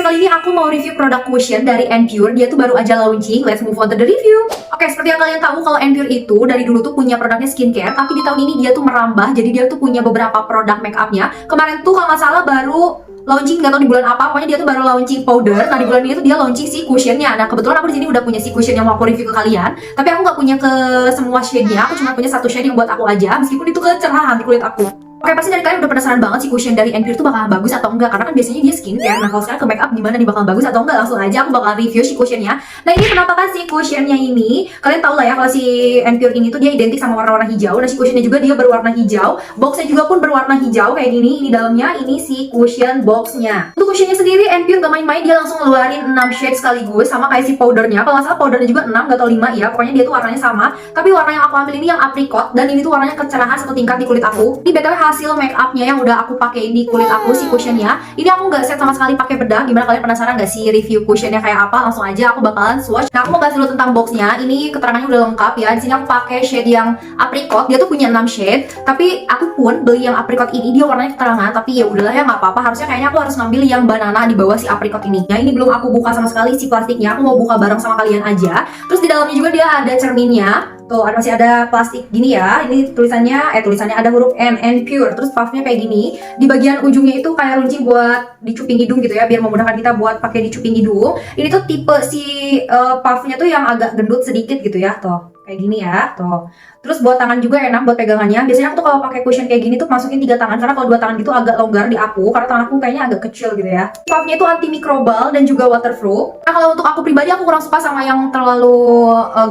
video kali ini aku mau review produk cushion dari Anpure. Dia tuh baru aja launching. Let's move on to the review. Oke, seperti yang kalian tahu kalau Anpure itu dari dulu tuh punya produknya skincare, tapi di tahun ini dia tuh merambah. Jadi dia tuh punya beberapa produk make upnya. Kemarin tuh kalau nggak salah baru launching, nggak tahu di bulan apa, pokoknya dia tuh baru launching powder. Nah di bulan ini tuh dia launching si cushionnya. Nah kebetulan aku di sini udah punya si cushion yang mau aku review ke kalian, tapi aku nggak punya ke semua shade-nya. Aku cuma punya satu shade yang buat aku aja, meskipun itu kecerahan di kulit aku. Oke, pasti dari kalian udah penasaran banget si cushion dari Anpure tuh bakalan bagus atau enggak, karena kan biasanya dia skincare. Nah kalau sekarang ke makeup gimana nih, bakalan bagus atau enggak? Langsung aja aku bakalan review si cushionnya. Nah ini penampakan si cushionnya ini, kalian tau lah ya kalau si Anpure ini tuh dia identik sama warna-warna hijau. Nah si cushionnya juga dia berwarna hijau, boxnya juga pun berwarna hijau kayak gini. Ini dalamnya ini si cushion boxnya. Untuk cushionnya sendiri Anpure gak main-main, dia langsung ngeluarin 6 shade sekaligus sama kayak si powdernya. Kalau nggak salah powdernya juga 6 gak tau 5 ya, pokoknya dia tuh warnanya sama. Tapi warna yang aku ambil ini yang apricot, dan ini tuh warnanya kecerahan satu tingkat di kulit aku. Ini btw hasil make upnya yang udah aku pakai di kulit aku, si cushionnya. Ini aku nggak set sama sekali pakai bedah. Gimana, kalian penasaran nggak sih review cushionnya kayak apa? Langsung aja aku bakalan swatch. Nah aku mau bahas dulu tentang boxnya. Ini keterangannya udah lengkap ya. Di sini aku pakai shade yang apricot. Dia tuh punya 6 shade. Tapi aku pun beli yang apricot ini, dia warnanya keterangan. Tapi ya udahlah ya, nggak apa-apa. Harusnya kayaknya aku harus ngambil yang banana di bawah si apricot ini. Nah ini belum aku buka sama sekali si plastiknya. Aku mau buka bareng sama kalian aja. Terus di dalamnya juga dia ada cerminnya. Tuh masih ada plastik gini ya. Ini tulisannya ada huruf N, Anpure. Terus puffnya kayak gini. Di bagian ujungnya itu kayak runcing buat dicuping hidung gitu ya, biar memudahkan kita buat pakai dicuping hidung. Ini tuh tipe si puffnya tuh yang agak gendut sedikit gitu ya, tuh kayak gini ya, tuh. Terus buat tangan juga enak buat pegangannya. Biasanya aku tuh kalau pakai cushion kayak gini tuh masukin 3 tangan, karena kalau 2 tangan gitu agak longgar di aku, karena tangan aku kayaknya agak kecil gitu ya. Puffnya itu antimikrobal dan juga waterproof. Nah kalau untuk aku pribadi aku kurang suka sama yang terlalu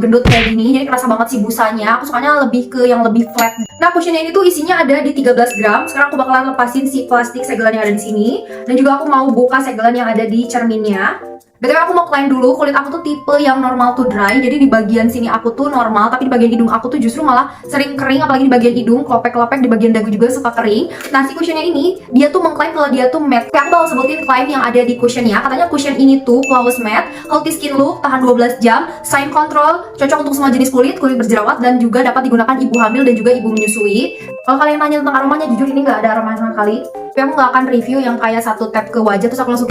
gendut kayak gini, jadi kerasa banget sih busanya. Aku sukanya lebih ke yang lebih flat. Nah cushionnya ini tuh isinya ada di 13 gram. Sekarang aku bakalan lepasin si plastik segelan yang ada di sini, dan juga aku mau buka segelan yang ada di cerminnya. BTW aku mau klaim dulu, kulit aku tuh tipe yang normal to dry. Jadi di bagian sini aku tuh normal, tapi di bagian hidung aku tuh justru malah sering kering. Apalagi di bagian hidung, kelopek-kelopek di bagian dagu juga suka kering. Nah si cushionnya ini, dia tuh mengklaim kalau dia tuh matte. Aku bakal sebutin klaim yang ada di cushionnya. Katanya cushion ini tuh flawless matte, healthy skin look, tahan 12 jam, shine control, cocok untuk semua jenis kulit berjerawat, dan juga dapat digunakan ibu hamil dan juga ibu menyusui. Kalau kalian nanya tentang aromanya, jujur ini nggak ada aroma sama sekali. Tapi aku nggak akan review yang kayak satu tap ke wajah terus aku langsung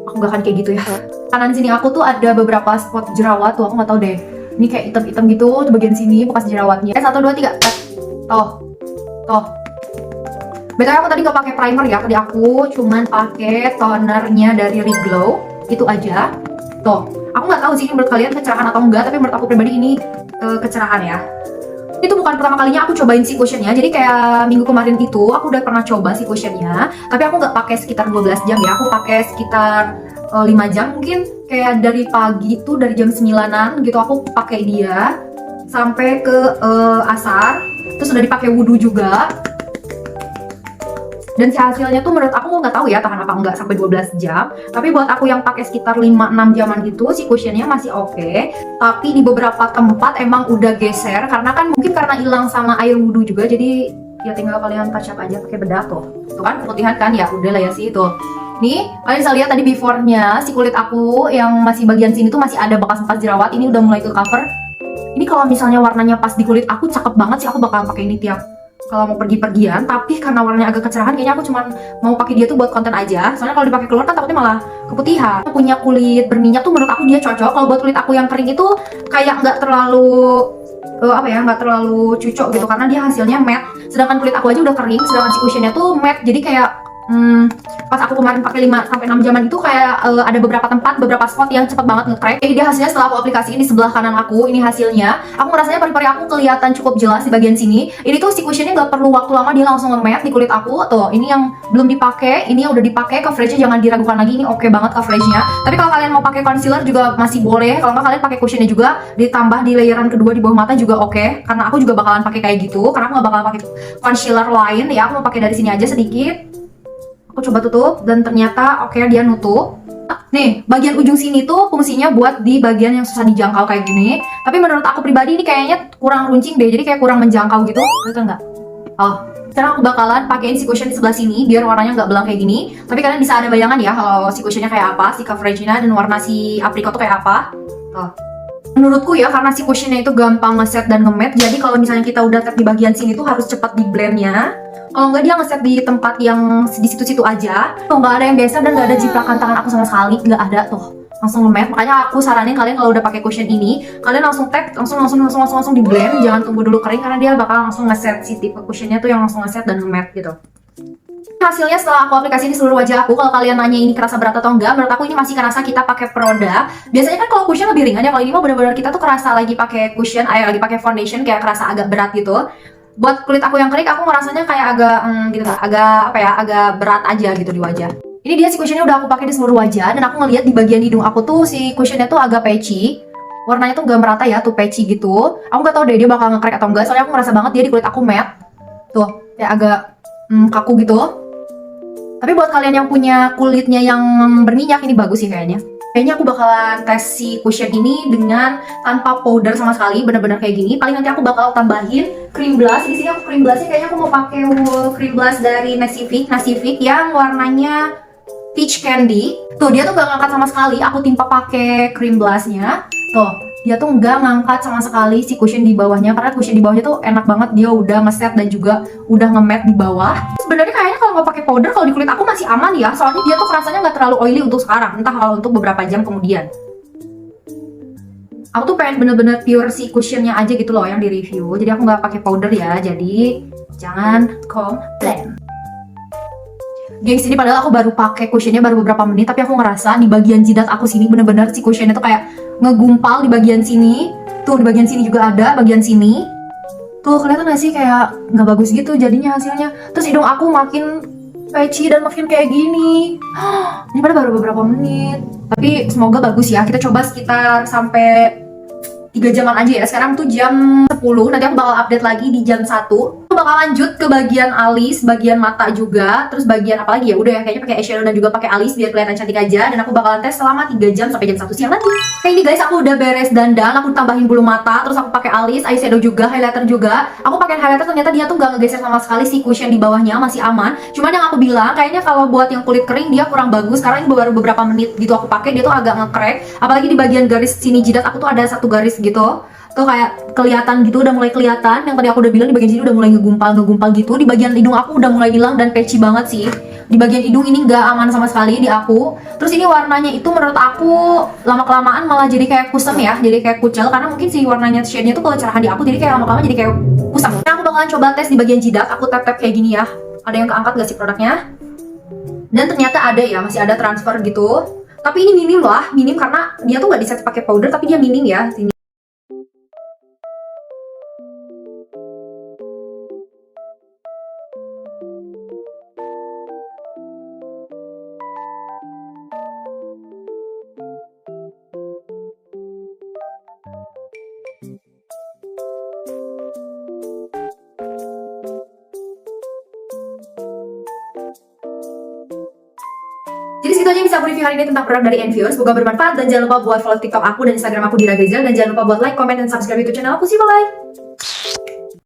aku nggak akan kayak gitu ya. Kanan sini aku tuh ada beberapa spot jerawat tuh, aku nggak tahu deh. Ini kayak hitam-hitam gitu di bagian sini bekas jerawatnya. 1, 2, 3, toh. BTW aku tadi nggak pakai primer ya, tadi aku cuman pakai tonernya dari Reglow, itu aja. Tuh, aku nggak tahu sih ini menurut kalian kecerahan atau enggak, tapi menurut aku pribadi ini kecerahan ya. Itu bukan pertama kalinya aku cobain si cushionnya. Jadi kayak minggu kemarin itu aku udah pernah coba si cushionnya, tapi aku nggak pakai sekitar 12 jam ya. Aku pakai sekitar 5 jam mungkin. Kayak dari pagi tuh, dari jam 9-an gitu aku pakai dia sampai ke asar. Terus udah dipakai wudhu juga. Dan si hasilnya tuh menurut aku nggak tahu ya tahan apa enggak sampai 12 jam. Tapi buat aku yang pakai sekitar 5-6 jaman itu, si cushionnya masih oke. Tapi di beberapa tempat emang udah geser, karena kan mungkin karena hilang sama air wudhu juga. Jadi ya tinggal kalian touch up aja pakai bedah tuh. Tuh kan keputihan kan, ya udah lah ya sih itu. Nih kalian bisa lihat tadi before-nya si kulit aku yang masih bagian sini tuh masih ada bekas-bekas jerawat. Ini udah mulai ke cover. Ini kalau misalnya warnanya pas di kulit aku cakep banget sih, aku bakalan pakai ini tiap kalau mau pergi-pergian. Tapi karena warnanya agak kecerahan, kayaknya aku cuman mau pakai dia tuh buat konten aja. Soalnya kalau dipakai keluar kan takutnya malah keputihan. Punya kulit berminyak tuh menurut aku dia cocok. Kalau buat kulit aku yang kering itu kayak nggak terlalu nggak terlalu cucok gitu, karena dia hasilnya matte. Sedangkan kulit aku aja udah kering, sedangkan si cushionnya tuh matte. Jadi kayak pas aku kemarin pakai 5-6 jaman itu kayak ada beberapa tempat, beberapa spot yang cepet banget nge-crack. Jadi dia hasilnya setelah aku aplikasiin di sebelah kanan aku, ini hasilnya. Aku ngerasanya pori-pori aku kelihatan cukup jelas di bagian sini. Ini tuh si cushionnya nggak perlu waktu lama, dia langsung nge-matte di kulit aku. Tuh, ini yang belum dipakai, ini yang udah dipakai. Coveragenya jangan diragukan lagi, ini oke banget coveragenya. Tapi kalau kalian mau pakai concealer juga masih boleh. Kalau nggak kalian pakai cushionnya juga ditambah di layeran kedua di bawah mata juga oke. Karena aku juga bakalan pakai kayak gitu, karena aku nggak bakalan pakai concealer lain ya. Aku mau pakai dari sini aja sedikit. Aku coba tutup dan ternyata oke, dia nutup. Nih, bagian ujung sini tuh fungsinya buat di bagian yang susah dijangkau kayak gini. Tapi menurut aku pribadi ini kayaknya kurang runcing deh, jadi kayak kurang menjangkau gitu. Betul nggak? Sekarang aku bakalan pakein si cushion di sebelah sini biar warnanya nggak belang kayak gini. Tapi kalian bisa ada bayangan ya kalau si cushionnya kayak apa, si coveragenya dan warna si apricot tuh kayak apa. Menurutku ya, karena si cushionnya itu gampang ngeset dan nge-matte, jadi kalau misalnya kita udah tap di bagian sini tuh harus cepat di blendnya. Kalau nggak dia ngeset di tempat yang di situ-situ aja. Tuh nggak ada yang biasa dan nggak ada jiplakan tangan aku sama sekali, nggak ada tuh. Langsung nge-matte. Makanya aku saranin kalian kalau udah pakai cushion ini, kalian langsung tap, langsung di blend, jangan tunggu dulu kering karena dia bakal langsung ngeset si tipe cushionnya tuh yang langsung ngeset dan nge-matte gitu. Hasilnya setelah aku aplikasi di seluruh wajah aku, kalau kalian nanya ini kerasa berat atau enggak, menurut aku ini masih kerasa kita pakai produk. Biasanya kan kalau cushion lebih ringan ya, kalau ini mah benar-benar kita tuh kerasa lagi pakai cushion, lagi pakai foundation kayak kerasa agak berat gitu. Buat kulit aku yang kering, aku ngerasanya kayak agak gitu lah, agak berat aja gitu di wajah. Ini dia si cushionnya udah aku pakai di seluruh wajah, dan aku ngeliat di bagian hidung aku tuh si cushionnya tuh agak patchy. Warnanya tuh gak merata ya, tuh patchy gitu. Aku gak tahu deh dia bakal nge-crack atau enggak, soalnya aku ngerasa banget dia di kulit aku matte. Tuh, kayak agak kaku gitu. Tapi buat kalian yang punya kulitnya yang berminyak, ini bagus sih kayaknya. Kayaknya aku bakalan tes si cushion ini dengan tanpa powder sama sekali, bener-bener kayak gini. Paling nanti aku bakal tambahin cream blush. Di sini aku cream blushnya kayaknya aku mau pakai cream blush dari Nasivic yang warnanya peach candy. Tuh dia tuh gak ngangkat sama sekali. Aku timpa pakai cream blushnya. Tuh dia tuh nggak ngangkat sama sekali si cushion di bawahnya, karena cushion di bawahnya tuh enak banget, dia udah ngeset dan juga udah nge-matte di bawah. Sebenarnya kayaknya kalau nggak pakai powder, kalau di kulit aku masih aman ya, soalnya dia tuh rasanya nggak terlalu oily untuk sekarang, entah kalau untuk beberapa jam kemudian. Aku tuh pengen bener-bener pure si cushionnya aja gitu loh yang di review, jadi aku nggak pakai powder ya, jadi jangan komplain. Gengs, ini padahal aku baru pakai cushionnya baru beberapa menit, tapi aku ngerasa di bagian jidat aku sini bener-bener si cushionnya tuh kayak ngegumpal di bagian sini. Tuh di bagian sini juga ada, bagian sini. Tuh kelihatan gak sih kayak nggak bagus gitu jadinya hasilnya. Terus hidung aku makin patchy dan makin kayak gini. Ini padahal baru beberapa menit. Tapi semoga bagus ya. Kita coba sekitar sampai 3 jaman aja ya. Sekarang tuh jam 10, nanti aku bakal update lagi di jam 1. Aku bakal lanjut ke bagian alis, bagian mata juga, terus bagian apa lagi ya? Udah ya, kayaknya pakai eyeshadow dan juga pakai alis biar kelihatan cantik aja. Dan aku bakalan tes selama 3 jam sampai jam 1 siang nanti. Oke ini guys, aku udah beres dandan, aku tambahin bulu mata, terus aku pakai alis, eyeshadow juga, highlighter juga. Aku pakai highlighter, ternyata dia tuh gak ngegeser sama sekali, si cushion di bawahnya masih aman. Cuman yang aku bilang, kayaknya kalau buat yang kulit kering dia kurang bagus, karena ini baru beberapa menit gitu aku pakai, dia tuh agak nge-crack. Apalagi di bagian garis sini jidat aku tuh ada satu garis gitu. Tuh kayak kelihatan gitu, udah mulai kelihatan. Yang tadi aku udah bilang di bagian sini udah mulai ngegumpal gitu. Di bagian hidung aku udah mulai hilang dan patchy banget sih. Di bagian hidung ini nggak aman sama sekali di aku. Terus ini warnanya itu menurut aku lama-kelamaan malah jadi kayak kusam ya, jadi kayak kucel. Karena mungkin si warnanya shade-nya tuh kalau cerah di aku, jadi kayak lama-lama jadi kayak kusam. Nah aku bakalan coba tes di bagian jidat, aku tap-tap kayak gini ya. Ada yang keangkat gak sih produknya? Dan ternyata ada ya, masih ada transfer gitu. Tapi ini minim lah, minim karena dia tuh nggak diset pakai powder, tapi dia minim ya sini. Jadi segitu aja yang bisa aku review hari ini tentang produk dari Envios. Semoga bermanfaat dan jangan lupa buat follow TikTok aku dan Instagram aku di Ragrizal, dan jangan lupa buat like, comment, dan subscribe YouTube channel aku. See you, bye!